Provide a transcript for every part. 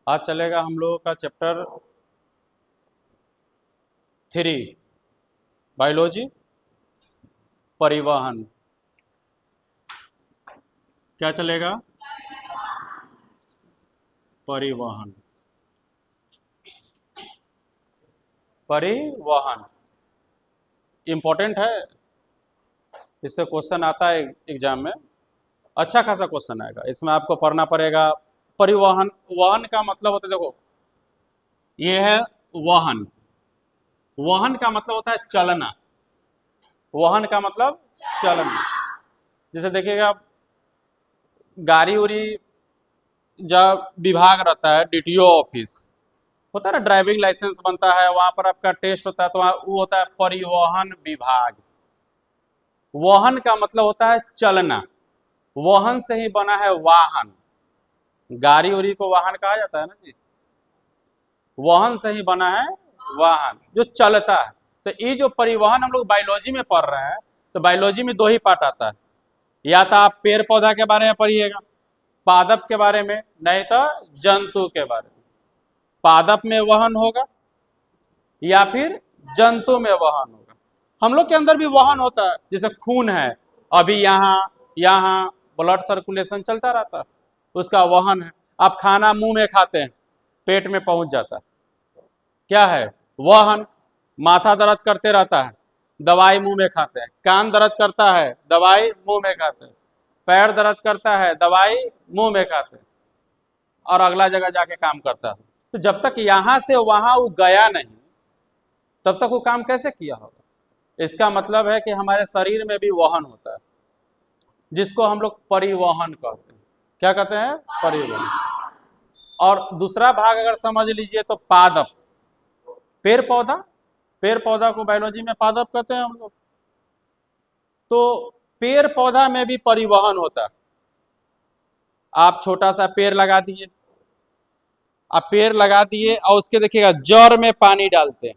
आज चलेगा हम लोगों का चैप्टर 3 बायोलॉजी परिवहन। क्या चलेगा? परिवहन। परिवहन इम्पोर्टेंट है, इससे क्वेश्चन आता है एग्जाम में, अच्छा खासा क्वेश्चन आएगा। इसमें आपको पढ़ना पड़ेगा परिवहन। वाहन का मतलब होता है, देखो ये है वाहन। वाहन का मतलब होता है चलना। वाहन का मतलब चलना। जैसे देखिएगा गाड़ी उड़ी जब विभाग रहता है, डीटीओ ऑफिस होता है ना, ड्राइविंग लाइसेंस बनता है, वहां पर आपका टेस्ट होता है, तो वहाँ वो होता है परिवहन विभाग। वाहन का मतलब होता है चलना। वाहन से ही बना है वाहन। गाड़ी उड़ी को वाहन कहा जाता है ना जी। वाहन से ही बना है वाहन जो चलता है। तो ये जो परिवहन हम लोग बायोलॉजी में पढ़ रहे हैं, तो बायोलॉजी में दो ही पार्ट आता है, या तो आप पेड़ पौधा के बारे में पढ़िएगा, पादप के बारे में, नहीं तो जंतु के बारे में। पादप में वाहन होगा या फिर जंतु में वाहन होगा। हम लोग के अंदर भी वाहन होता है, जैसे खून है, अभी यहाँ यहाँ ब्लड सर्कुलेशन चलता रहता है, उसका वाहन है। आप खाना मुंह में खाते हैं, पेट में पहुंच जाता है, क्या है? वाहन। माथा दर्द करते रहता है, दवाई मुंह में खाते हैं। कान दर्द करता है, दवाई मुंह में खाते हैं। पैर दर्द करता है, दवाई मुंह में खाते हैं, और अगला जगह जाके काम करता है। तो जब तक यहां से वहां वो गया नहीं, तब तक वो काम कैसे किया होगा? इसका मतलब है कि हमारे शरीर में भी वाहन होता है, जिसको हम लोग परिवहन कहते हैं। क्या कहते हैं? परिवहन। और दूसरा भाग अगर समझ लीजिए तो पादप, पेड़ पौधा। पेड़ पौधा को बायोलॉजी में पादप कहते हैं हम लोग। तो पेड़ पौधा में भी परिवहन होता है। आप छोटा सा पेड़ लगा दिए, आप पेड़ लगा दिए और उसके देखिएगा जड़ में पानी डालते हैं,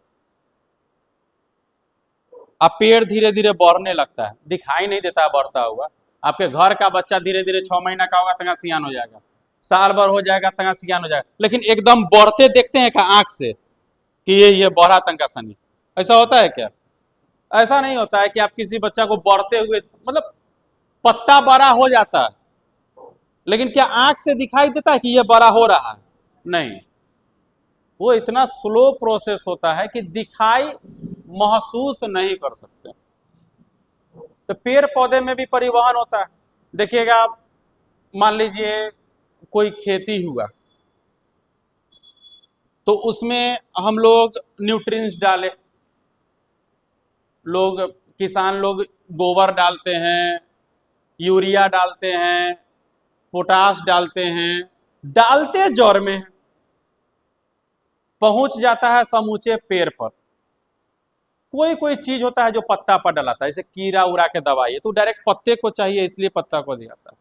अब पेड़ धीरे धीरे बढ़ने लगता है, दिखाई नहीं देता बढ़ता हुआ। आपके घर का बच्चा धीरे धीरे 6 महीना का होगा, तंगा सियान हो जाएगा, साल भर हो जाएगा, तंगा सियान हो जाएगा, लेकिन एकदम बढ़ते देखते हैं क्या आंख से कि ये बढ़ा तंगा सनी? ऐसा होता है क्या? ऐसा नहीं होता है कि आप किसी बच्चा को बढ़ते हुए, मतलब पत्ता बड़ा हो जाता है, लेकिन क्या आंख से दिखाई देता है कि यह बड़ा हो रहा है? नहीं, वो इतना स्लो प्रोसेस होता है कि दिखाई महसूस नहीं कर सकते। तो पेड़ पौधे में भी परिवहन होता है। देखिएगा आप, मान लीजिए कोई खेती हुआ, तो उसमें हम लोग न्यूट्रिएंट्स डाले, लोग किसान लोग गोबर डालते हैं, यूरिया डालते हैं, पोटाश डालते हैं, डालते जड़ में पहुंच जाता है समूचे पेड़ पर। कोई कोई चीज होता है जो पत्ता पर डलाता है, जैसे कीड़ा उड़ा के दवाई है तो डायरेक्ट पत्ते को चाहिए, इसलिए पत्ता को दिखाता है।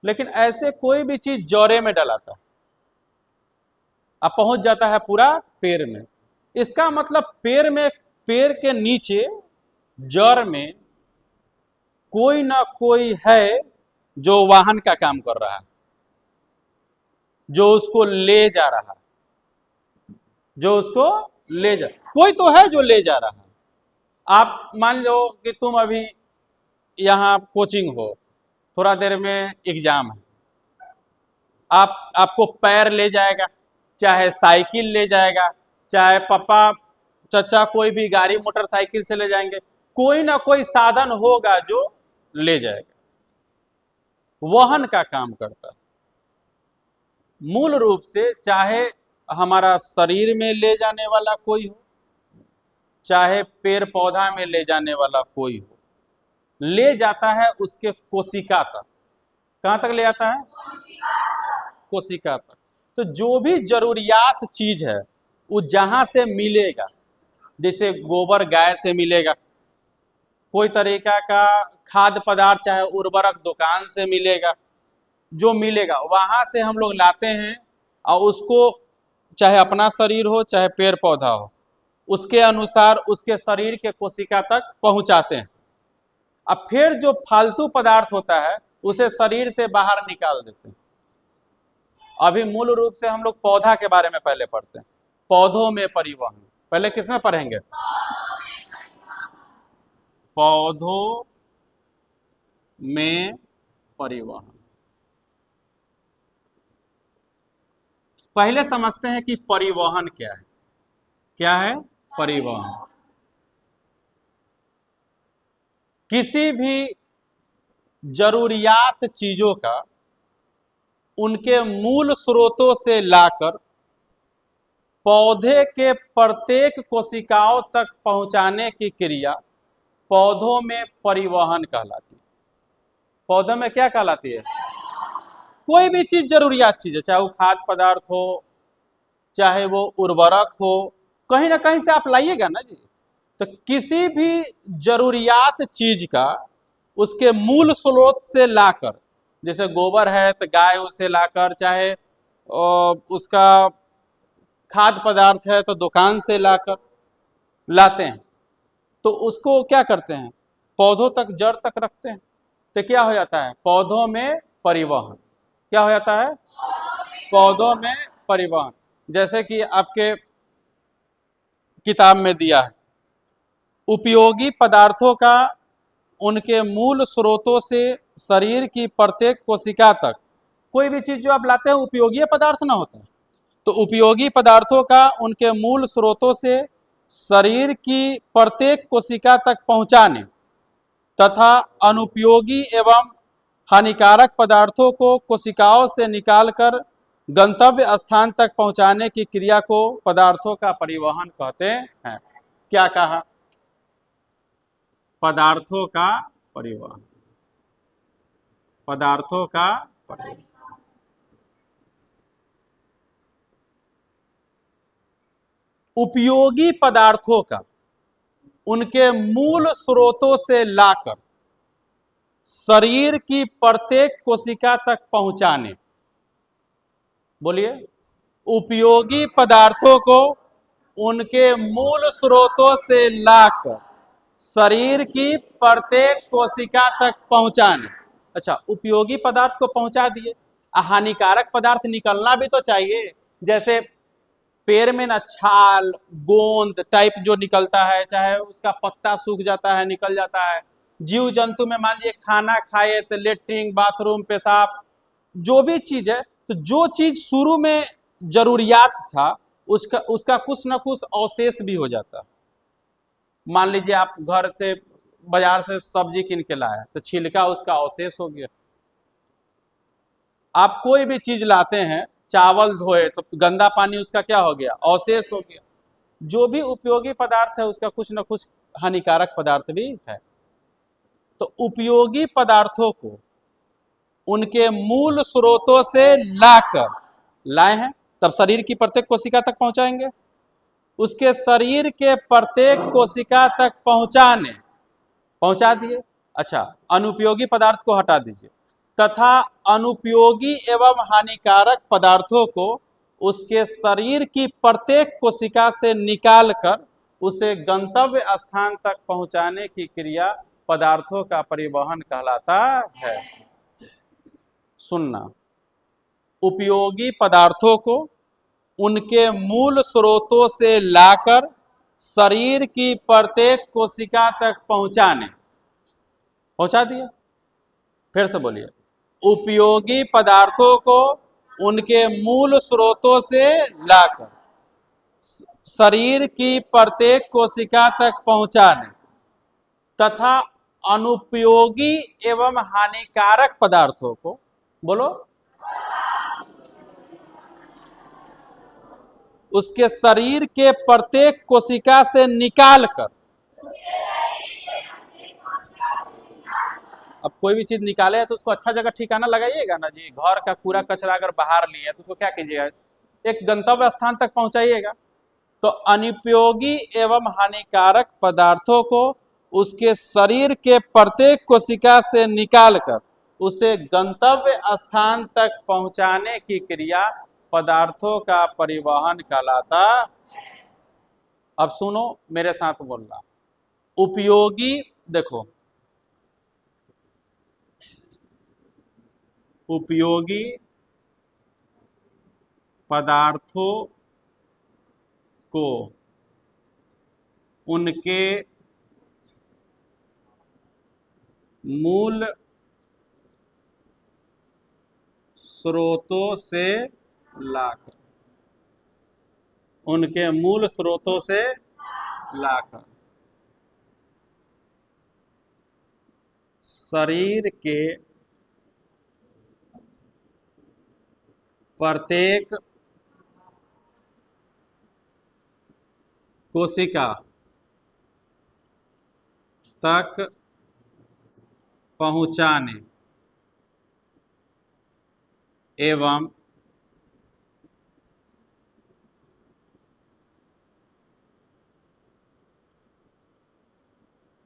लेकिन ऐसे कोई भी चीज जड़े में डलाता है, अब पहुंच जाता है पूरा पेड़ में। इसका मतलब पेड़ में, पेड़ के नीचे जड़ में कोई ना कोई है जो वाहन का काम कर रहा है, जो उसको ले जा रहा है, जो उसको ले जा, कोई तो है जो ले जा रहा है। आप मान लो कि तुम अभी यहाँ कोचिंग हो, थोड़ा देर में एग्जाम है, आपको पैर ले जाएगा, चाहे साइकिल ले जाएगा, चाहे पापा चचा कोई भी गाड़ी मोटरसाइकिल से ले जाएंगे, कोई ना कोई साधन होगा जो ले जाएगा, वाहन का काम करता है। मूल रूप से चाहे हमारा शरीर में ले जाने वाला कोई हो, चाहे पेड़ पौधा में ले जाने वाला कोई हो, ले जाता है उसके कोशिका तक। कहां तक ले आता है? कोशिका तक। तो जो भी जरूरियात चीज है वो जहां से मिलेगा, जैसे गोबर गाय से मिलेगा, कोई तरीका का खाद्य पदार्थ चाहे उर्वरक दुकान से मिलेगा, जो मिलेगा वहां से हम लोग लाते हैं, और उसको चाहे अपना शरीर हो चाहे पेड़ पौधा हो, उसके अनुसार उसके शरीर के कोशिका तक पहुंचाते हैं। अब फिर जो फालतू पदार्थ होता है उसे शरीर से बाहर निकाल देते हैं। अभी मूल रूप से हम लोग पौधा के बारे में पहले पढ़ते हैं। पौधों में परिवहन पहले किसमें पढ़ेंगे? पौधों में परिवहन। पहले समझते हैं कि परिवहन क्या है। क्या है परिवहन? किसी भी जरूरियात चीजों का उनके मूल स्रोतों से लाकर पौधे के प्रत्येक कोशिकाओं तक पहुंचाने की क्रिया पौधों में परिवहन कहलाती है। पौधों में क्या कहलाती है? कोई भी चीज जरूरियात चीज है, चाहे वो खाद्य पदार्थ हो, चाहे वो उर्वरक हो, कहीं ना कहीं से आप लाइएगा ना जी। तो किसी भी जरूरियात चीज का उसके मूल स्रोत से लाकर, जैसे गोबर है तो गाय उसे लाकर, चाहे उसका खाद्य पदार्थ है तो दुकान से लाकर लाते हैं, तो उसको क्या करते हैं? पौधों तक, जड़ तक रखते हैं। तो क्या हो जाता है? पौधों में परिवहन। क्या हो जाता है? पौधों में परिवहन। जैसे कि आपके किताब में दिया है, उपयोगी पदार्थों का उनके मूल स्रोतों से शरीर की प्रत्येक कोशिका तक। कोई भी चीज जो आप लाते हैं उपयोगी पदार्थ ना होता है, तो उपयोगी पदार्थों का उनके मूल स्रोतों से शरीर की प्रत्येक कोशिका तक पहुंचाने तथा अनुपयोगी एवं हानिकारक पदार्थों को कोशिकाओं से निकालकर गंतव्य स्थान तक पहुंचाने की क्रिया को पदार्थों का परिवहन कहते हैं। क्या कहा? पदार्थों का परिवहन। पदार्थों का परिवहन। उपयोगी पदार्थों का उनके मूल स्रोतों से लाकर शरीर की प्रत्येक कोशिका तक पहुंचाने। बोलिए। उपयोगी पदार्थों को उनके मूल स्रोतों से लाकर शरीर की प्रत्येक कोशिका तक पहुंचाने। अच्छा, उपयोगी पदार्थ को पहुंचा दिए, हानिकारक पदार्थ निकलना भी तो चाहिए। जैसे पेड़ में ना छाल, गोंद टाइप जो निकलता है, चाहे उसका पत्ता सूख जाता है, निकल जाता है। जीव जंतु में मान लीजिए खाना खाए तो लेटरिन, बाथरूम, पेशाब, जो भी चीज है, तो जो चीज शुरू में जरूरियात था उसका उसका कुछ ना कुछ अवशेष भी हो जाता है। मान लीजिए आप घर से, बाजार से सब्जी किन के लाए तो छिलका उसका अवशेष हो गया। आप कोई भी चीज लाते हैं, चावल धोए तो गंदा पानी उसका क्या हो गया? अवशेष हो गया। जो भी उपयोगी पदार्थ है उसका कुछ ना कुछ हानिकारक पदार्थ भी है। तो उपयोगी पदार्थों को उनके मूल स्रोतों से लाकर, लाए हैं तब शरीर की प्रत्येक कोशिका तक पहुंचाएंगे, उसके शरीर के प्रत्येक कोशिका तक पहुंचाने, पहुंचा दिए। अच्छा, अनुपयोगी पदार्थ को हटा दीजिए। तथा अनुपयोगी एवं हानिकारक पदार्थों को उसके शरीर की प्रत्येक कोशिका से निकालकर उसे गंतव्य स्थान तक पहुंचाने की क्रिया पदार्थों का परिवहन कहलाता है। सुनना, उपयोगी पदार्थों को उनके मूल स्रोतों से लाकर शरीर की प्रत्येक कोशिका तक पहुंचाने, पहुंचा दिया। फिर से बोलिए। उपयोगी पदार्थों को उनके मूल स्रोतों से लाकर शरीर की प्रत्येक कोशिका तक पहुंचाने तथा अनुपयोगी एवं हानिकारक पदार्थों को, बोलो, उसके शरीर के प्रत्येक कोशिका से निकालकर। अब कोई भी चीज निकाले है तो उसको अच्छा जगह ठिकाना लगाइएगा ना जी। घर का कूड़ा कचरा अगर बाहर लिए तो उसको क्या कीजिएगा? एक गंतव्य स्थान तक पहुंचाइएगा। तो अनुपयोगी एवं हानिकारक पदार्थों को उसके शरीर के प्रत्येक कोशिका से निकालकर उसे गंतव्य स्थान तक पहुंचाने की क्रिया पदार्थों का परिवहन कहलाता। अब सुनो, मेरे साथ बोलना। उपयोगी, देखो, उपयोगी पदार्थों को उनके मूल स्रोतों से लाकर, उनके मूल स्रोतों से लाकर शरीर के प्रत्येक कोशिका तक पहुंचाने एवं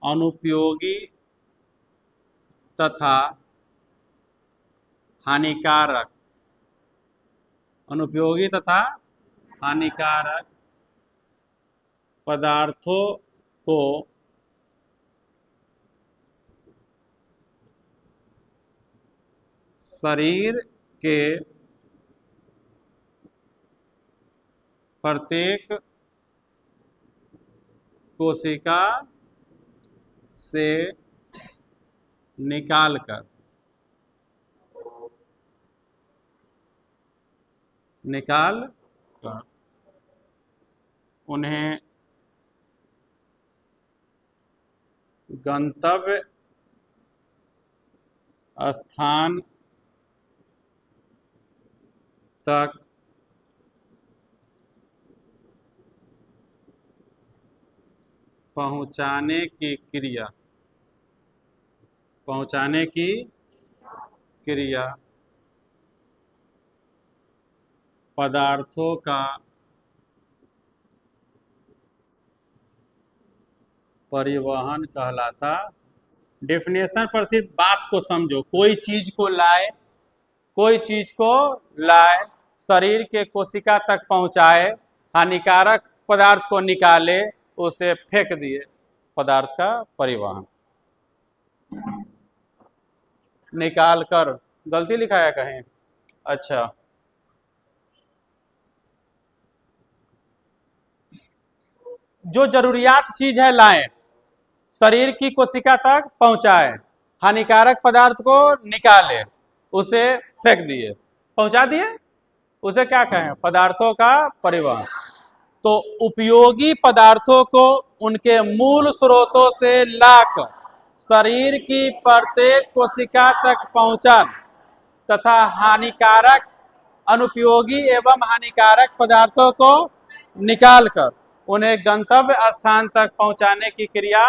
अनुपयोगी तथा हानिकारक, अनुपयोगी तथा हानिकारक पदार्थों को शरीर के प्रत्येक कोशिका से निकालकर उन्हें गंतव्य स्थान तक पहुंचाने की क्रिया पदार्थों का परिवहन कहलाता। डेफिनेशन पर सिर्फ बात को समझो। कोई चीज को लाए, शरीर के कोशिका तक पहुंचाए, हानिकारक पदार्थ को निकाले, उसे फेंक दिए, पदार्थ का परिवहन। निकाल कर गलती लिखा है कहीं? अच्छा, जो जरूरियात चीज है लाएं, शरीर की कोशिका तक पहुंचाए, हानिकारक पदार्थ को निकाले, उसे फेंक दिए, पहुंचा दिए, उसे क्या कहें? पदार्थों का परिवहन। तो उपयोगी पदार्थों को उनके मूल स्रोतों से लाकर शरीर की प्रत्येक कोशिका तक पहुंचा तथा हानिकारक, अनुपयोगी एवं हानिकारक पदार्थों को निकालकर उन्हें गंतव्य स्थान तक पहुंचाने की क्रिया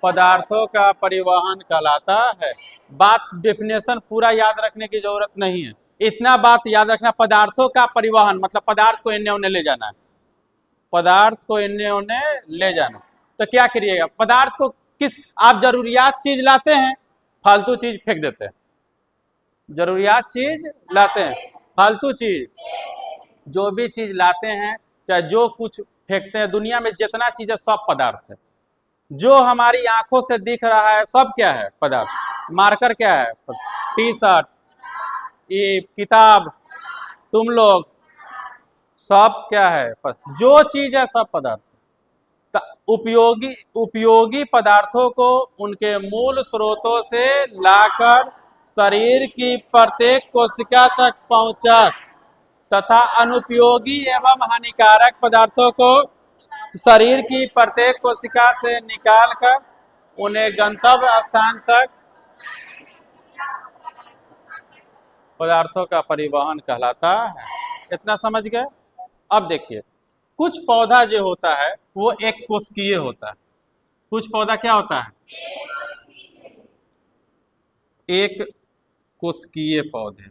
पदार्थों का परिवहन कहलाता है। बात, डेफिनेशन पूरा याद रखने की जरूरत नहीं है, इतना बात याद रखना, पदार्थों का परिवहन मतलब पदार्थ को इन्ने उन्ने ले जाना है, पदार्थ को इन्ने उन्ने ले जाना। तो क्या करिएगा? पदार्थ को आप जरूरियात चीज लाते हैं, फालतू चीज फेंक देते हैं। जरूरियात चीज लाते हैं, फालतू चीज, जो भी चीज लाते हैं, चाहे जो कुछ फेंकते हैं, दुनिया में जितना चीज है सब पदार्थ है। जो हमारी आंखों से दिख रहा है सब क्या है? पदार्थ। मार्कर क्या है? टी शर्ट, ये किताब, तुम लोग, सब क्या है? जो चीज है सब पदार्थ। उपयोगी पदार्थों को उनके मूल स्रोतों से लाकर शरीर की प्रत्येक कोशिका तक पहुंचा तथा अनुपयोगी एवं हानिकारक पदार्थों को शरीर की प्रत्येक कोशिका से निकालकर उन्हें गंतव्य स्थान तक पदार्थों का परिवहन कहलाता है। इतना समझ गए? अब देखिए, कुछ पौधा जो होता है वो एक कोशिकीय होता है। कुछ पौधा क्या होता है? एक कोशिकीय पौधे।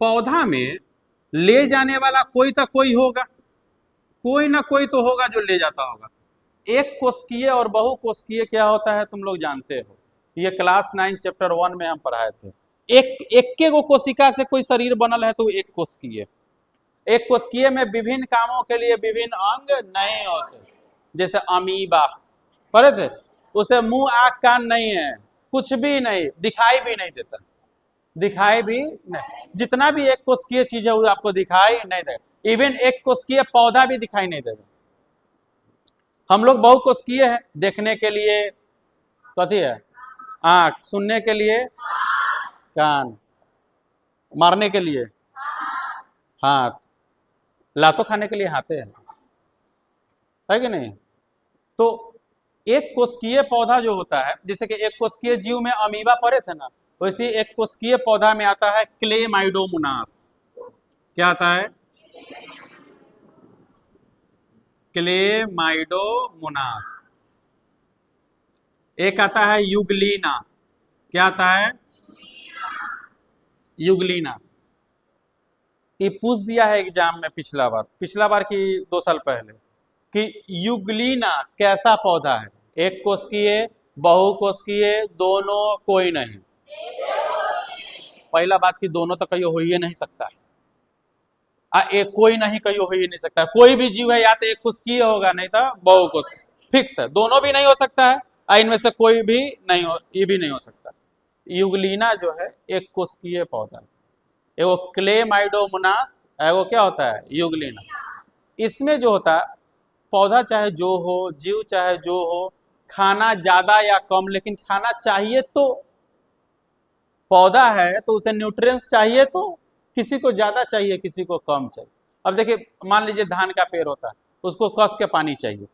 पौधा में ले जाने वाला कोई तो कोई होगा, कोई ना कोई तो होगा जो ले जाता होगा। एक कोशिकीय और बहुकोशिकीय क्या होता है तुम लोग जानते हो, ये क्लास 9 चैप्टर 1 में हम पढ़ाए थे। एक गो कोशिका से कोई शरीर बनल है तो एक कोशिकीय। एक कोशिकीय में विभिन्न कामों के लिए विभिन्न अंग नहीं होते, जैसे अमीबा पढ़े थे, उसे मुंह आंख कान नहीं है, कुछ भी नहीं, दिखाई भी नहीं देता, दिखाई भी नहीं, जितना भी एक कोशिकीय चीज है वो आपको दिखाई नहीं देगा। इवन एक कोशिकीय पौधा भी दिखाई नहीं देगा। हम लोग बहुकोशिकीय है, देखने के लिए कथी है आंख, सुनने के लिए कान, मारने के लिए हाथ, लातों खाने के लिए हाथे है कि नहीं। तो एक कोशिकीय पौधा जो होता है, जैसे कि एक कोशिकीय जीव में अमीबा पड़े थे ना, वैसे एक कोशिकीय पौधा में आता है क्लेमाइडोमोनास। क्या आता है? क्लेमाइडोमोनास। एक आता है युगलीना। क्या आता है? युगलीना। ये पूछ दिया है एग्जाम में पिछला बार की 2 साल पहले कि युगलीना कैसा पौधा है? एक कोशिकीय, बहुकोशिकीय, दोनों, कोई नहीं। पहला बात कि दोनों तो कहीं हो ही नहीं सकता है, एक कोई नहीं कहीं हो ही नहीं सकता है। कोई भी जीव है या तो एक कोशिकीय होगा नहीं तो बहुकोशिकीय, फिक्स है। दोनों भी नहीं हो सकता है, इनमें से कोई भी नहीं हो, ये भी नहीं हो सकता। युगलीना जो है एक कोशिकीय पौधा है, एगो क्लेमाइडोमोनास, एगो क्या होता है? युगलीना। इसमें जो होता है, पौधा चाहे जो हो, जीव चाहे जो हो, खाना ज्यादा या कम, लेकिन खाना चाहिए तो। पौधा है तो उसे न्यूट्रिएंट्स चाहिए, तो किसी को ज्यादा चाहिए, किसी को कम चाहिए। अब देखिए, मान लीजिए धान का पेड़ होता है, उसको कस के पानी चाहिए।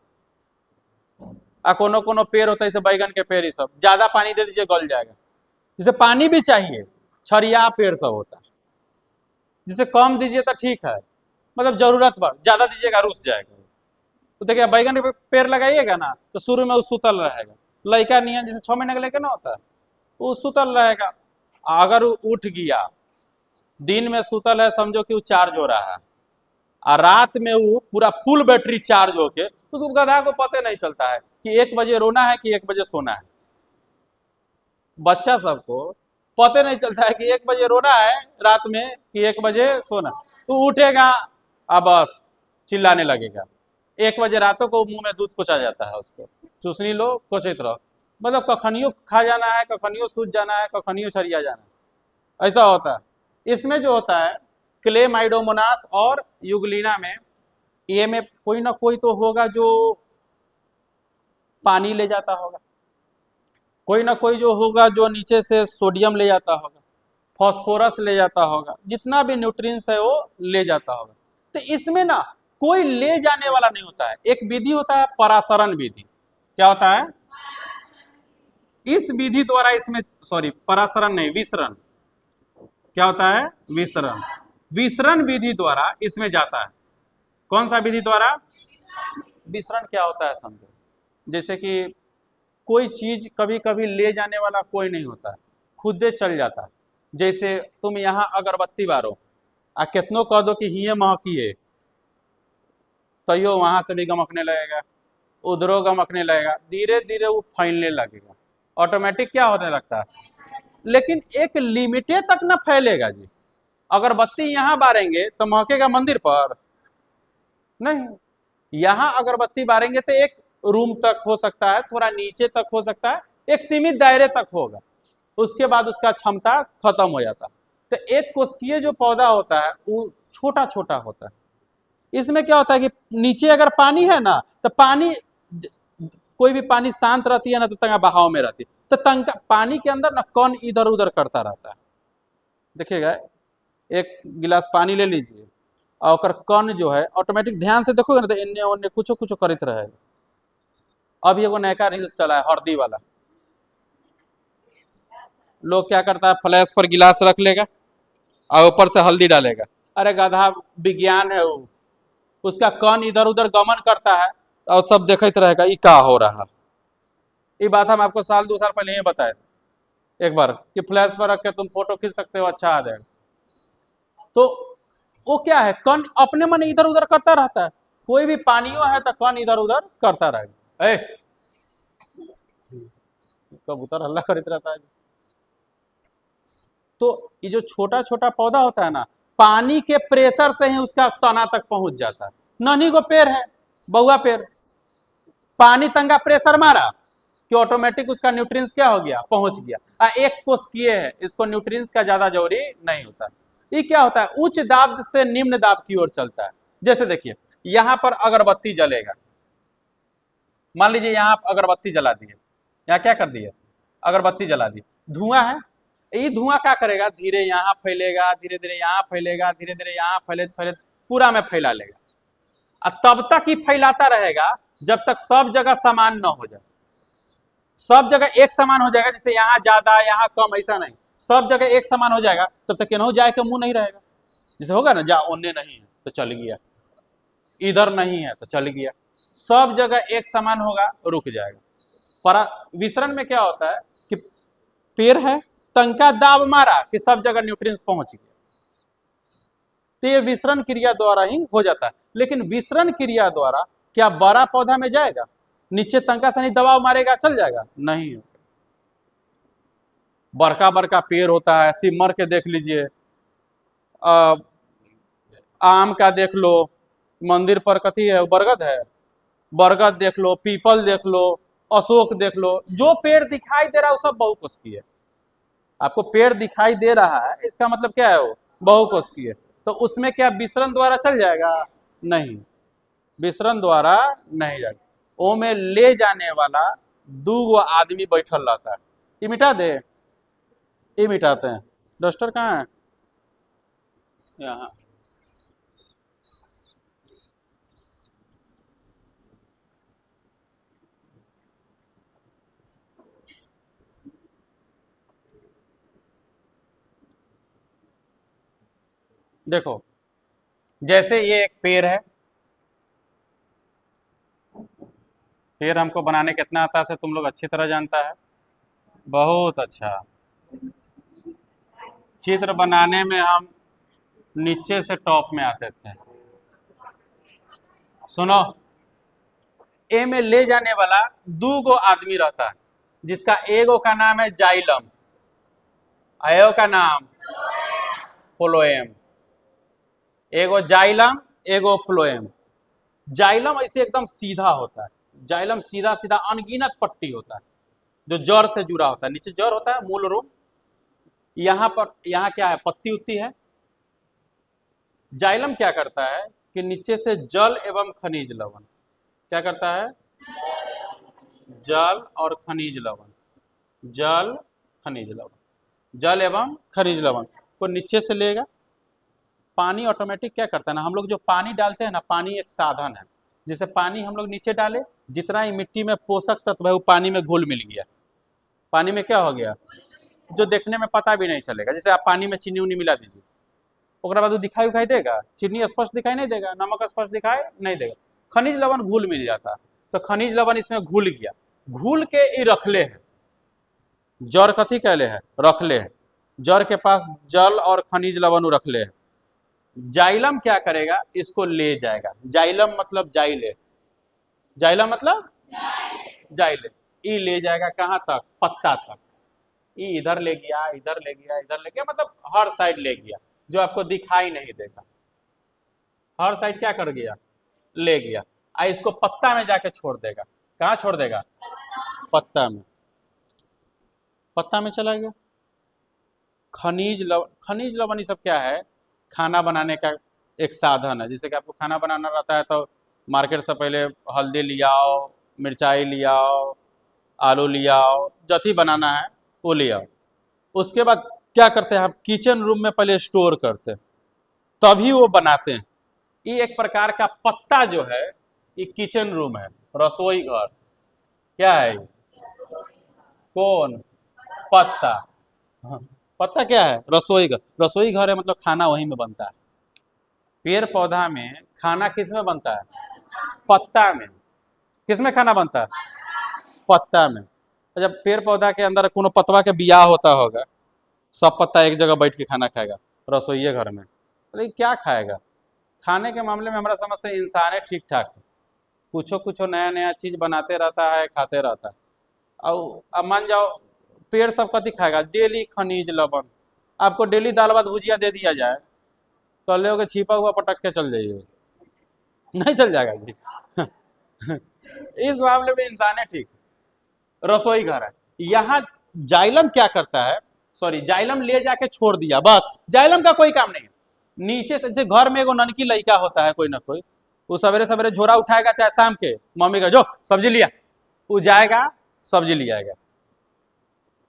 कोनो कोनो पेड़ होता है जैसे बैगन के पेड़, ये सब ज्यादा पानी दे दीजिए गल जाएगा। जिसे पानी भी चाहिए, छरिया पेड़ सब होता है, जिसे कम दीजिए तो ठीक है, मतलब जरूरत पर ज्यादा दीजिएगा रुस जाएगा। तो देखिए बैगन के पेड़ लगाइएगा ना, तो शुरू में वो सुतल रहेगा, लड़का नियन जैसे 6 महीने का लड़का ना होता है, वो सुतल रहेगा। अगर वो उठ गया, दिन में सुतल है, समझो कि वो चार्ज हो रहा है, और रात में वो पूरा फुल बैटरी चार्ज होके, उसको गधा को पता नहीं चलता है कि 1 बजे रोना है कि 1 बजे सोना है। बच्चा सबको पता नहीं चलता है कि 1 बजे रोना है रात में कि 1 बजे सोना। तो उठेगा, अब बस चिल्लाने लगेगा। 1 बजे रातों को मुंह में दूध कुचा जाता है, उसको चूसनी लो, कोचित रहो, मतलब कखनियों खा जाना है, कखनियों सूझ जाना है, कखनियों छरिया जाना है, ऐसा होता है। इसमें जो होता है क्लेमाइडोमोनास और युगलीना में, ये में कोई ना कोई तो होगा जो पानी ले जाता होगा, कोई ना कोई जो होगा जो नीचे से सोडियम ले जाता होगा, फास्फोरस ले जाता होगा, जितना भी न्यूट्रिएंट्स है वो ले जाता होगा। तो इसमें ना कोई ले जाने वाला नहीं होता है। एक विधि होता है परासरण विधि। क्या होता है? इस विधि द्वारा इसमें, सॉरी परासरण नहीं, विसरण। क्या होता है? विसरण। विसरण विधि द्वारा इसमें जाता है। कौन सा विधि द्वारा? विसरण क्या होता है समझो, जैसे कि कोई चीज कभी कभी ले जाने वाला कोई नहीं होता है, खुद चल जाता है। जैसे तुम यहाँ अगरबत्ती बारो, आ कितनों कह दो कि हिये महकिए, तैयो वहां से भी गमकने लगेगा, उधरो गमकने लगेगा, धीरे धीरे वो फैलने लगेगा, ऑटोमेटिक क्या होने लगता है। लेकिन एक लिमिटे तक ना फैलेगा जी। अगरबत्ती यहाँ बारेंगे तो महकेगा मंदिर पर? नहीं। यहाँ अगरबत्ती बारेंगे तो एक रूम तक हो सकता है, थोड़ा नीचे तक हो सकता है, एक सीमित दायरे तक होगा, उसके बाद उसका क्षमता खत्म हो जाता है। तो एक कोशिकीय जो पौधा होता है वो छोटा छोटा होता है। इसमें क्या होता है कि नीचे अगर पानी है ना, तो पानी, कोई भी पानी शांत रहती है ना तो तंगा बहाव में रहती है, तो तंगा पानी के अंदर ना कण इधर उधर करता रहता है। देखिएगा, एक गिलास पानी ले लीजिए और कण जो है ऑटोमेटिक ध्यान से देखोगे ना तो इन्ने ओन्ने कुछो कुछो करते रहेगा। अब ये वो नया रील्स चला है हल्दी वाला, लोग क्या करता है, फ्लैश पर गिलास रख लेगा और ऊपर से हल्दी डालेगा। अरे गधा, विज्ञान है वो, उसका कण इधर उधर गमन करता है और सब देखते रहेगा ये क्या हो रहा। ये बात हम आपको 1-2 साल पहले ही बताए थे एक बार कि फ्लैश पर रख के तुम फोटो खींच सकते हो, अच्छा आ जाएगा। तो वो क्या है, कण अपने मन इधर उधर करता रहता है। कोई भी पानियों है तो कण इधर उधर करता रहेगा। कबूतर हल्ला करते रहता है। तो ये जो छोटा छोटा पौधा होता है ना, पानी के प्रेशर से ही उसका तना तक पहुंच जाता है। नन्ही को पेड़ है, बहुआ पेड़, पानी तंगा प्रेशर मारा, कि ऑटोमेटिक उसका न्यूट्रिएंट्स क्या हो गया, पहुंच गया। एक कोशिकीय है, इसको न्यूट्रिएंट्स का ज्यादा जरूरी नहीं होता। ये क्या होता है, उच्च दाब से निम्न दाब की ओर चलता है। जैसे देखिए यहां पर अगरबत्ती जलेगा, मान लीजिए यहां अगरबत्ती जला दिए, यहाँ क्या कर दिए, अगरबत्ती जला दी, धुआं है, ये धुआं क्या करेगा, धीरे यहाँ फैलेगा, धीरे धीरे यहाँ फैलेगा, धीरे धीरे यहाँ फैले फैले पूरा में फैला लेगा। और तब तक ही फैलाता रहेगा जब तक सब जगह समान न हो जाए। सब जगह एक समान हो जाएगा, जैसे यहाँ ज्यादा यहाँ कम, ऐसा नहीं, सब जगह एक समान हो जाएगा तब तक केनहू जाए के मुंह नहीं रहेगा। जैसे होगा ना, जा ओने नहीं है तो चल गया, इधर नहीं है तो चल गया, सब जगह एक समान होगा, रुक जाएगा। पर विसरण में क्या होता है कि पेड़ है, तंका दाब मारा कि सब जगह न्यूट्रिएंट्स पहुंच गया, तो ये विसरण क्रिया द्वारा ही हो जाता है। लेकिन विसरण क्रिया द्वारा क्या बड़ा पौधा में जाएगा, नीचे तंका से नहीं दबाव मारेगा चल जाएगा, नहीं। बड़का बड़का पेड़ होता है, सिमर के देख लीजिए, आम का देख लो, मंदिर पर कथी है, बरगद है, बरगद देख लो, पीपल देख लो, अशोक देख लो, जो पेड़ दिखाई दे रहा है वो सब बहुकोशिकीय है। आपको पेड़ दिखाई दे रहा है इसका मतलब क्या है, वो बहुकोशिकीय है। तो उसमें क्या विसरण द्वारा चल जाएगा, नहीं, विसरण द्वारा नहीं जाएगा। ओ में ले जाने वाला दो आदमी बैठल रहता है, ये मिटा दे, ये मिटाते हैं। डस्टर कहाँ है, यहाँ। देखो जैसे ये एक पेड़ है, पेड़ हमको बनाने कितना आता है तुम लोग अच्छी तरह जानता है, बहुत अच्छा। चित्र बनाने में हम नीचे से टॉप में आते थे। सुनो, ए में ले जाने वाला दो गो आदमी रहता है, जिसका एगो का नाम है जाइलम, एगो का नाम फ्लोएम। एगो जाइलम, एगो फ्लोएम। जाइलम ऐसे एकदम सीधा होता है, जाइलम सीधा सीधा अनगिनत पट्टी होता है जो जड़ से जुड़ा होता है, नीचे जड़ होता है मूल रूप, यहाँ पर यहाँ क्या है, पत्ती उत्ती है। जाइलम क्या करता है कि नीचे से जल एवं खनिज लवण, क्या करता है, जल और खनिज लवण, जल खनिज लवण, जल एवं खनिज लवण को नीचे से लेगा। पानी ऑटोमेटिक क्या करता है ना, हम लोग जो पानी डालते हैं ना, पानी एक साधन है, जैसे पानी हम लोग नीचे डाले, जितना ही मिट्टी में पोषक तत्व है वो पानी में घुल मिल गया, पानी में क्या हो गया, जो देखने में पता भी नहीं चलेगा। जैसे आप पानी में चीनी उनी मिला दीजिए, उसके बाद वो दिखाई उखाई देगा, चीनी स्पष्ट दिखाई नहीं देगा, नमक स्पष्ट दिखाई नहीं देगा, खनिज लवण घुल मिल जाता। तो खनिज लवण इसमें घुल गया, घुल के ये रखले है, जड़ कथी कहले है, रखले है, जड़ के पास जल और खनिज लवण रखले है। जाइलम क्या करेगा, इसको ले जाएगा, जाइलम मतलब जाइले, जाइलम मतलब जाइले, ये ले जाएगा कहाँ तक, पत्ता तक, ये इधर ले गया, इधर ले गया, इधर ले गया, मतलब हर साइड ले गया, जो आपको दिखाई नहीं देगा, हर साइड क्या कर गया, ले गया। आ इसको पत्ता में जाके छोड़ देगा, कहाँ छोड़ देगा, पत्ता में, पत्ता में चला गया। खनिज लवण ये सब क्या है, खाना बनाने का एक साधन है। जैसे कि आपको खाना बनाना रहता है तो मार्केट से पहले हल्दी लियाओ, मिर्चाई लियाओ, आलू लियाओ, जथी बनाना है वो लियाओ, उसके बाद क्या करते हैं आप, किचन रूम में पहले स्टोर करते हैं, तभी वो बनाते हैं। ये एक प्रकार का पत्ता जो है, ये किचन रूम है, रसोई घर, क्या है, कौन, पत्ता, हाँ, पत्ता क्या है, रसोई घर, रसोई घर है मतलब खाना वहीं में बनता है। पेड़ पौधा में खाना किस में बनता है, पत्ता में, किस में खाना बनता है, पत्ता में। जब पेड़ पौधा के अंदर कोनो पतवा के बियाह होता होगा, सब पत्ता एक जगह बैठ के खाना खाएगा रसोई घर में, लेकिन क्या खाएगा, खाने के मामले में हमारा समझ से इंसान है ठीक ठाक है, कुछो कुछो नया नया चीज बनाते रहता है, खाते रहता है। और अब मान जाओ पेड़ सब कथी खाएगा, डेली खनिज लवण, आपको डेली दाल भात भुजिया दे दिया जाए, कल के छिपा हुआ पटक के चल जाइए, नहीं चल जाएगा जी। इस मामले में इंसान है ठीक। रसोई घर है। यहाँ जाइलम क्या करता है, सॉरी जाइलम ले जाके छोड़ दिया, बस जाइलम का कोई काम नहीं है। नीचे से जो घर में एगो ननकी लड़का होता है कोई ना कोई, वो सवेरे सवेरे झोरा उठाएगा चाहे शाम के, मम्मी का जो सब्जी लिया, वो जाएगा सब्जी ले आएगा।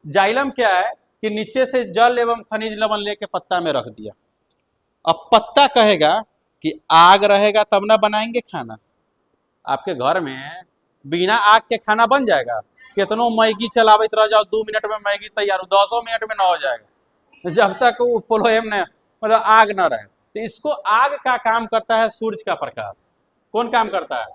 जाइलम क्या है कि नीचे से जल एवं खनिज लवण लेके पत्ता में रख दिया। अब पत्ता कहेगा कि आग रहेगा तब ना बनाएंगे खाना। आपके घर में बिना आग के खाना बन जाएगा? कितनों मैगी चलावित रह जाओ, 2 मिनट में मैगी तैयार हो, 10 मिनट में ना हो जाएगा, जब तक वो फ्लोएम ने मतलब आग ना रहे। तो इसको आग का काम करता है सूरज का प्रकाश। कौन काम करता है?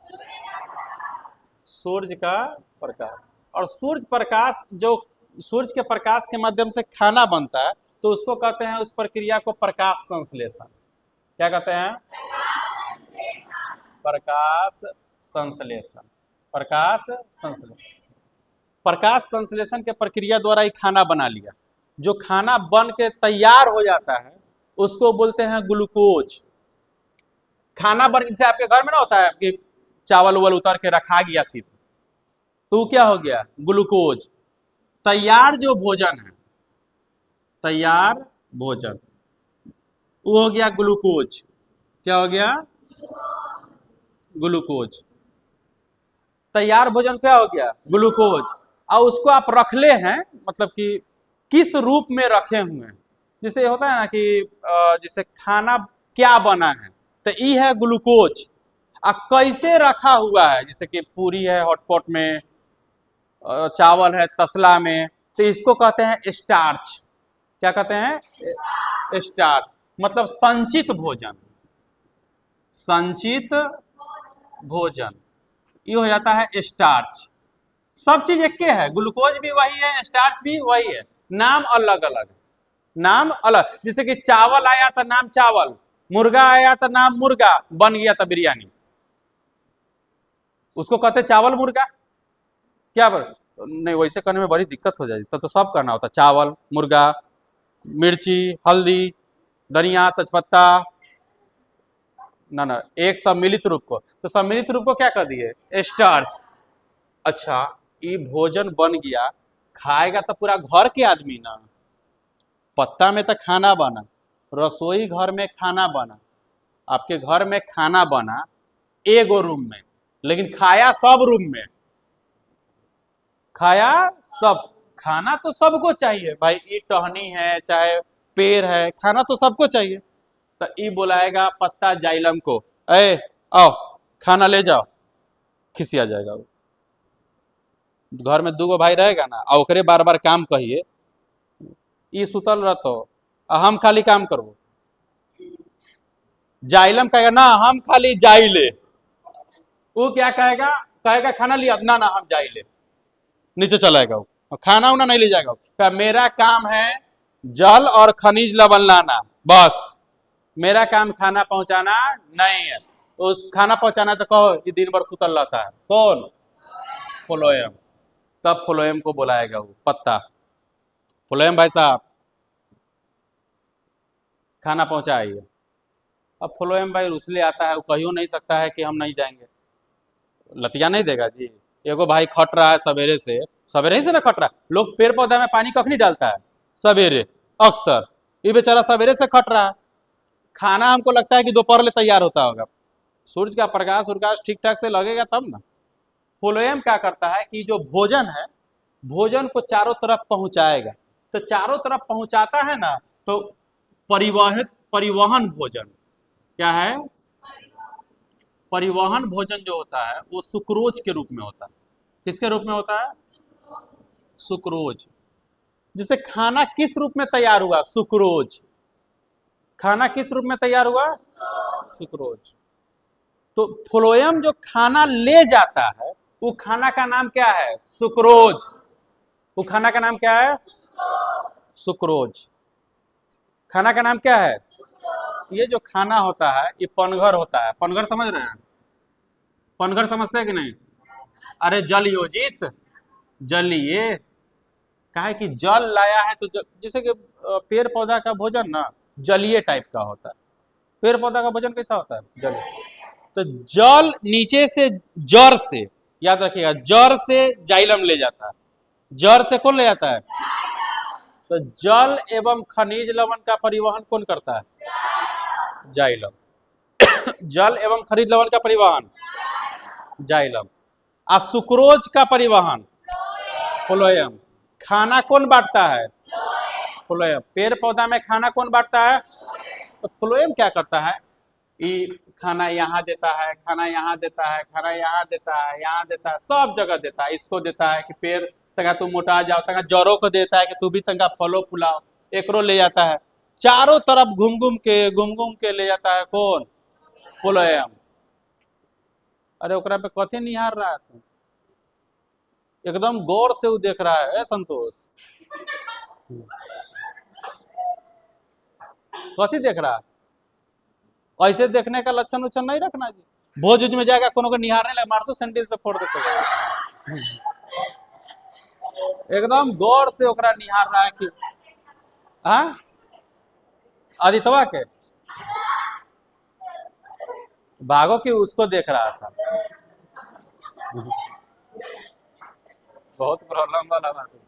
सूरज का प्रकाश। और सूरज प्रकाश, जो सूरज के प्रकाश के माध्यम से खाना बनता है, तो उसको कहते हैं, उस प्रक्रिया को प्रकाश संश्लेषण। क्या कहते हैं? प्रकाश संश्लेषण। प्रकाश संश्लेषण। प्रकाश संश्लेषण के प्रक्रिया द्वारा ही खाना बना लिया। जो खाना बन के तैयार हो जाता है उसको बोलते हैं ग्लूकोज। खाना बन, जैसे आपके घर में ना होता है कि चावल उवल उतर के रखा गया सीधे, तो क्या हो गया? ग्लूकोज। तैयार जो भोजन है, तैयार भोजन, वो हो गया ग्लूकोज। क्या हो गया? ग्लूकोज। तैयार भोजन क्या हो गया? ग्लूकोज। और उसको आप रख ले हैं, मतलब कि किस रूप में रखे हुए हैं। जैसे होता है ना कि जैसे खाना क्या बना है, तो ये है ग्लूकोज। कैसे रखा हुआ है, जैसे कि पूरी है हॉटपॉट में, चावल है तसला में, तो इसको कहते हैं स्टार्च। क्या कहते हैं? स्टार्च। मतलब संचित भोजन। संचित भोजन ये हो जाता है स्टार्च। सब चीज एक के है, ग्लूकोज भी वही है, स्टार्च भी वही है, नाम अलग अलग, नाम अलग। जैसे कि चावल आया तो नाम चावल, मुर्गा आया तो नाम मुर्गा, बन गया तो बिरयानी, उसको कहते चावल मुर्गा। क्या बर? नहीं, वैसे करने में बड़ी दिक्कत हो जाएगी, तो सब करना होता, चावल मुर्गा, मिर्ची हल्दी धनिया तेजपत्ता, ना एक सम्मिलित रूप को, तो सम्मिलित रूप को क्या कर दिए? स्टार्च। अच्छा, ये भोजन बन गया, खाएगा तो पूरा घर के आदमी ना। पत्ता में तो खाना बना, रसोई घर में खाना बना, आपके घर में खाना बना एगो रूम में, लेकिन खाया सब रूम में। खाया सब, खाना तो सबको चाहिए भाई, ये टहनी है चाहे पेड़ है, खाना तो सबको चाहिए। तो ये बुलाएगा पत्ता जाइलम को, ए आओ खाना ले जाओ, खिसिया जाएगा वो। घर में 2 भाई रहेगा ना, और ओकरे बार बार काम कहिए, ई सुतल रहतो हम खाली काम करबो। जाइलम कहेगा ना हम खाली जाइले, वो क्या कहेगा? कहेगा खाना लिया, ना ना हम जाइले, नीचे चलाएगा वो, खाना उना नहीं ले जाएगा। क्या मेरा काम है जल और खनिज लवण लाना, बस मेरा काम खाना पहुंचाना नहीं है। उस खाना पहुंचाना तो कहो कि दिन भर सुतल रहता है, कौन? फ्लोएम। तब फ्लोएम को बुलाएगा वो पत्ता, फ्लोएम भाई साहब खाना पहुंचाइए। अब फ्लोएम भाई उसलिए आता है, वो कहियो नहीं सकता है कि हम नहीं जाएंगे, लतिया नहीं देगा जी। एगो भाई खट रहा है सवेरे से, सवेरे ही से ना खट रहा है। लोग पेड़ पौधा में पानी कखनी डालता है? सवेरे, अक्सर। ये बेचारा सवेरे से खट रहा है, खाना हमको लगता है कि दोपहर में तैयार होता होगा। सूरज का प्रकाश उर्काश ठीक ठाक से लगेगा तब ना। फ्लोएम क्या करता है कि जो भोजन है, भोजन को चारों तरफ पहुंचाएगा। तो चारों तरफ पहुंचाता है ना, तो परिवहन भोजन क्या है? परिवहन भोजन जो होता है वो सुक्रोज के रूप में होता है। किसके रूप में होता है? सुक्रोज। जैसे खाना किस रूप में तैयार हुआ? सुक्रोज। खाना किस रूप में तैयार हुआ? सुक्रोज। तो फ्लोएम जो खाना ले जाता है, वो खाना का नाम क्या है? सुक्रोज। वो खाना का नाम क्या है? सुक्रोज। खाना का नाम क्या है? ये जो खाना होता है ये पनघर होता है। पनघर समझ रहे हैं? पनघर समझते हैं कि नहीं? अरे जल योजित, जलीय। कहा कि जल लाया है, तो जैसे कि पेड़ पौधा का भोजन ना जलीय टाइप का होता है। पेड़ पौधा का भोजन कैसा होता है? जलीय। तो जल नीचे से, जड़ से, याद रखिएगा, जड़ से जाइलम ले जाता है, जड़ से कौन ले जाता है? तो जल एवं खनिज लवण का परिवहन कौन करता है? जाइलम। जल एवं खनिज लवण का परिवहन जाइलम। और सुक्रोज का परिवहन फ्लोएम। खाना कौन बांटता है? फ्लोएम। पेड़ पौधा में खाना कौन बांटता है? तो फ्लोएम क्या करता है? खाना यहाँ देता है, खाना यहाँ देता है, खाना यहाँ देता है, यहाँ देता है, सब जगह देता है। इसको देता है कि पेड़ तंगा तू मोटा जाओ, तंगा जड़ों को देता है कि तू भी तंगा फलो फुलाओ, एकरो ले जाता है। चारों तरफ घूम घूम के ले जाता है कौन? फ्लोएम। अरे ओकरा पे कथी निहार रहा है तू? एकदम गौर से वो देख रहा है संतोष। कथी देख रहा है? ऐसे देखने का लक्षण उच्छन नहीं रखना जी। भोज उज में जाएगा कोनो को निहारने लगा, मार दो सैंडल से फोड़ देते। एकदम गौर से ओकरा निहार रहा है कि हाँ आदितवा के भागो कि उसको देख रहा था। बहुत प्रॉब्लम वाला बात है।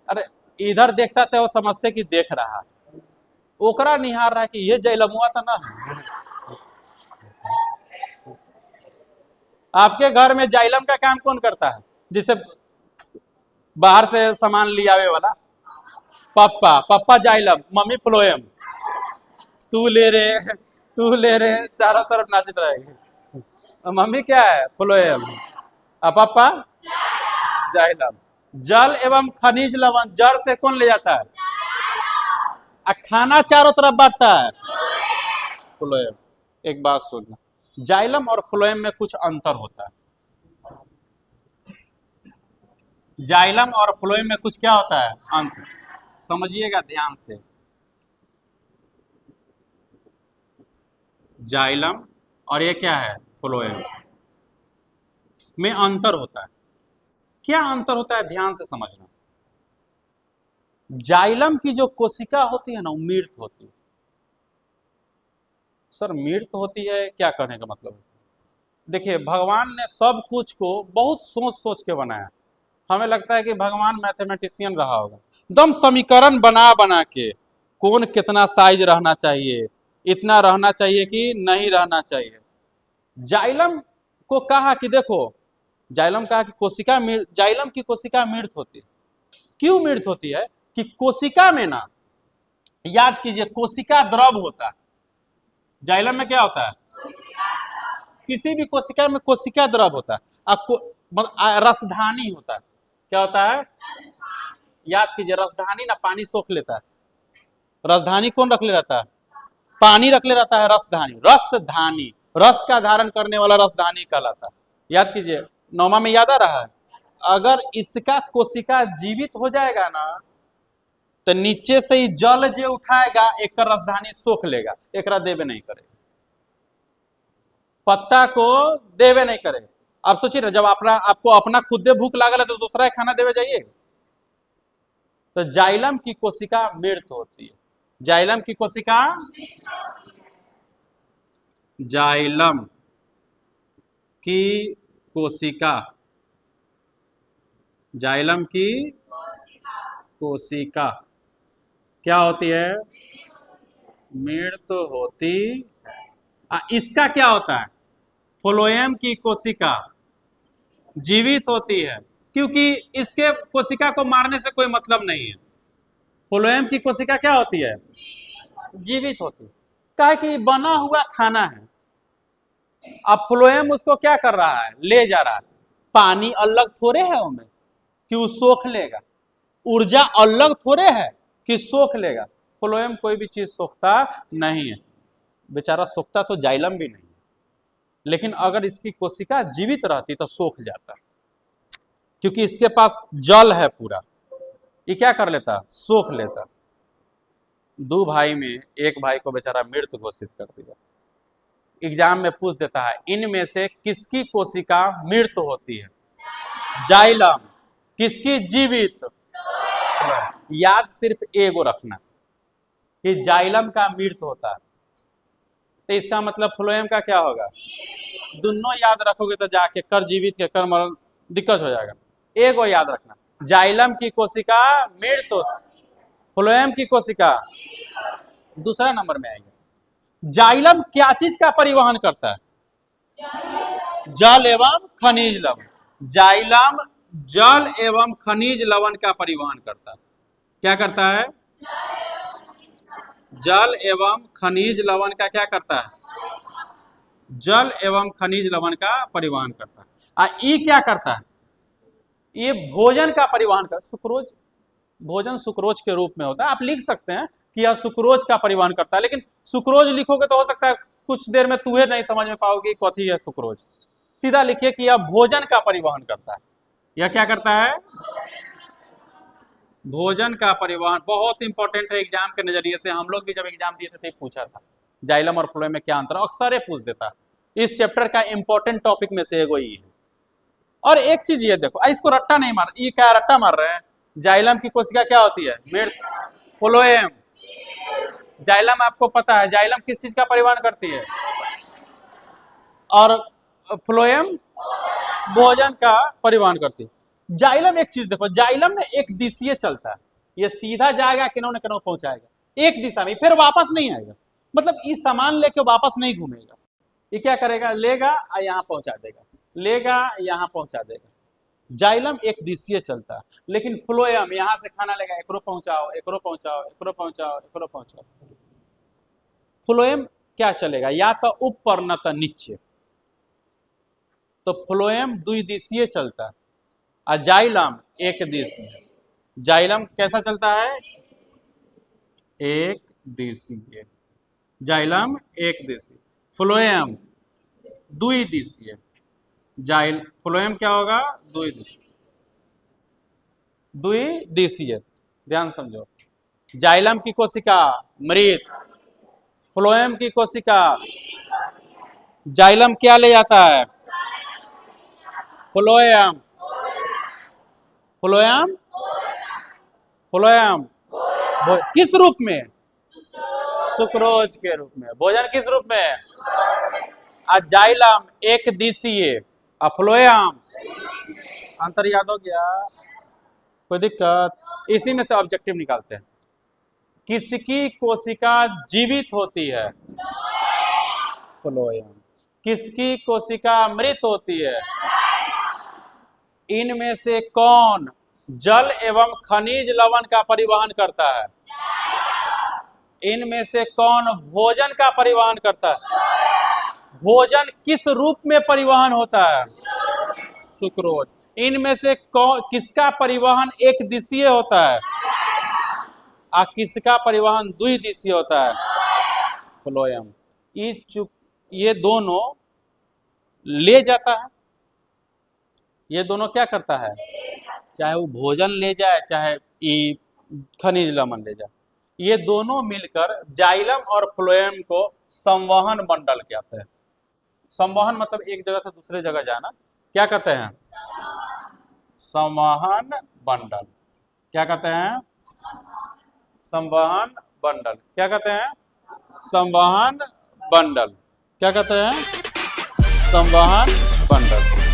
अरे इधर देखता तो वो समझते कि देख रहा है, ओकरा निहार रहा है कि ये जैलमुआ तो ना है। आपके घर में जाइलम का काम कौन करता है? जिसे बाहर से सामान लियावे वाला पप्पा। पप्पा जाइलम, मम्मी फ्लोएम। तू ले रे चारों तरफ नाचित रहेगी। मम्मी क्या है? फ्लोएम। और पापा जाइलम। जल एवं खनिज लवण जड़ से कौन ले जाता है? खाना चारों तरफ बांटता है फ्लोएम। एक बात सुनना, जाइलम और फ्लोएम में कुछ अंतर होता है। जाइलम और फ्लोएम में कुछ क्या होता है? अंतर। समझिएगा ध्यान से। जाइलम और ये क्या है? फ्लोएम में अंतर होता है। क्या अंतर होता है? ध्यान से समझना। जाइलम की जो कोशिका होती है ना, वो मृत होती है। सर मृत होती है, क्या कहने का मतलब है? देखिए भगवान ने सब कुछ को बहुत सोच सोच के बनाया। हमें लगता है कि भगवान मैथमेटिशियन रहा होगा, एकदम समीकरण बना बना के कौन कितना साइज रहना चाहिए, इतना रहना चाहिए कि नहीं रहना चाहिए। जाइलम को कहा कि देखो, जाइलम कहा कि कोशिका जाइलम की कोशिका मृत होती है। क्यों मृत होती है? कि कोशिका में ना, याद कीजिए कोशिका द्रव होता है। जाइलम में क्या होता है? किसी भी कोशिका में कोशिका द्रव होता है। रसधानी होता है। क्या होता है? याद कीजिए, रसधानी ना पानी सोख लेता है। रसधानी कौन रख ले रहता है? पानी रख ले रहता है रसधानी। रसधानी, रस का धारण करने वाला रसधानी कहलाता है। याद कीजिए, नौमा में याद आ रहा है। अगर इसका कोशिका जीवित हो जाएगा ना, तो नीचे से ही जल जो उठाएगा एक रसधानी सोख लेगा, एक देवे नहीं करेगा, पत्ता को देवे नहीं करे। आप सोचिए ना, जब आपको अपना खुद भूख लागल है तो दूसरा खाना देवे जाइए। तो जाइलम की कोशिका मृत होती है। जाइलम की कोशिका, जाइलम की कोशिका, जाइलम की कोशिका क्या होती है? मृत होती। इसका क्या होता है? फ्लोएम की कोशिका जीवित होती है, क्योंकि इसके कोशिका को मारने से कोई मतलब नहीं है। फ्लोएम की कोशिका क्या होती है? जीवित होती है। क्या है कि बना हुआ खाना है। अब फ्लोएम उसको क्या कर रहा है? ले जा रहा है। पानी अलग थोड़े है उनमें कि वो सोख लेगा, ऊर्जा अलग थोड़े है कि सोख लेगा। फ्लोएम कोई भी चीज सोखता नहीं है, बेचारा सोखता तो जाइलम भी नहीं, लेकिन अगर इसकी कोशिका जीवित रहती तो सोख जाता, क्योंकि इसके पास जल है पूरा। ये क्या कर लेता? सोख लेता। दो भाई में एक भाई को बेचारा मृत घोषित कर दिया। एग्जाम में पूछ देता है, इनमें से किसकी कोशिका मृत होती है? जाइलम। किसकी जीवित? याद सिर्फ एगो रखना कि जाइलम का मृत होता है, तो इसका मतलब फ्लोएम का क्या होगा? दोनों याद रखोगे तो जाके कर जीवित के कर मरण दिक्कत हो जाएगा। एक वो याद रखना, जाइलम की कोशिका मृत होती, फ्लोएम की कोशिका दूसरा नंबर में आएगी। जाइलम क्या चीज का परिवहन करता है? जल एवं खनिज लवण। जाइलम जल एवं खनिज लवण का परिवहन करता है। क्या करता है? जल एवं खनिज लवण का क्या करता है? जल एवं खनिज लवण का परिवहन करता है। ई क्या करता है? ये भोजन का परिवहन कर, सुक्रोज, भोजन सुक्रोज के रूप में होता है। आप लिख सकते हैं कि यह सुक्रोज का परिवहन करता है, लेकिन सुक्रोज लिखोगे तो हो सकता है कुछ देर में तुहे नहीं समझ में पाओगे कथी है सुक्रोज। सीधा लिखिए कि यह भोजन का परिवहन करता है। यह क्या करता है? भोजन का परिवहन। बहुत इंपॉर्टेंट है, एग्जाम के नजरिए से। हम लोग भी जब एग्जाम दिए थे तो पूछा था जाइलम और फ्लोएम में क्या अंतर, अक्सर ये पूछ देता। इस चैप्टर का इंपॉर्टेंट टॉपिक में से एगो ही है। और एक चीज ये देखो, इसको रट्टा नहीं मार, ये क्या रट्टा मार रहे हैं? जाइलम की कोशिका क्या होती है? मृत। फ्लोएम, जाइलम आपको पता है जाइलम किस चीज का परिवहन करती है? और फ्लोएम भोजन का परिवहन करती है। जाइलम एक चीज देखो, जाइलम में एक दिशीय चलता है। ये सीधा जाएगा, किन्हों न किन्हों पहुंचाएगा एक दिशा में, फिर वापस नहीं आएगा। मतलब ये सामान लेके वापस नहीं घूमेगा। ये क्या करेगा? लेगा और यहाँ पहुंचा देगा, लेगा यहाँ पहुंचा देगा। जाइलम एक दिशीय चलता है, लेकिन फ्लोएम यहां से खाना लेगा, एकरो पहुंचाओ, एकरो पहुंचाओ, एकरो पहुंचाओ, एकरो पहुंचाओ। फ्लोएम क्या चलेगा? या तो ऊपर न तो नीचे। तो फ्लोएम द्विदिशीय चलता है और जाइलम एक दिशीय। जाइलम कैसा चलता है? एक दिशीय। जाइलम एक दिशीय, फ्लोएम द्विदिशीय। फ्लोएम क्या होगा? द्विदिशीय। द्विदिशीय, ध्यान समझो। जाइलम की कोशिका मृत, फ्लोएम की कोशिका। जाइलम क्या ले जाता है? फ्लोएम, फ्लोएम, फ्लोएम किस रूप में? सुक्रोज के रूप में। भोजन किस रूप में? जाइलम एक दिशीय, फ्लोएम। अंतर याद हो गया? कोई दिक्कत? इसी में से ऑब्जेक्टिव निकालते हैं। किसकी कोशिका जीवित होती है? फ्लोएम। किसकी कोशिका मृत होती है? इनमें से कौन जल एवं खनिज लवण का परिवहन करता है? इनमें से कौन भोजन का परिवहन करता है? भोजन किस रूप में परिवहन होता है? सुक्रोज। इनमें से किसका परिवहन एक दिशीय होता है और किसका परिवहन द्विदिशीय होता है? फ्लोएम। ये दोनों ले जाता है। ये दोनों क्या करता है? चाहे वो भोजन ले जाए, चाहे खनिज लवण ले जाए, ये दोनों मिलकर जाइलम और फ्लोएम को संवहन मंडल कहते हैं। संवहन मतलब एक जगह से दूसरे जगह जाना। क्या कहते हैं? संवहन बंडल। क्या कहते हैं? संवहन बंडल। क्या कहते हैं? संवहन बंडल। क्या कहते हैं? संवहन बंडल।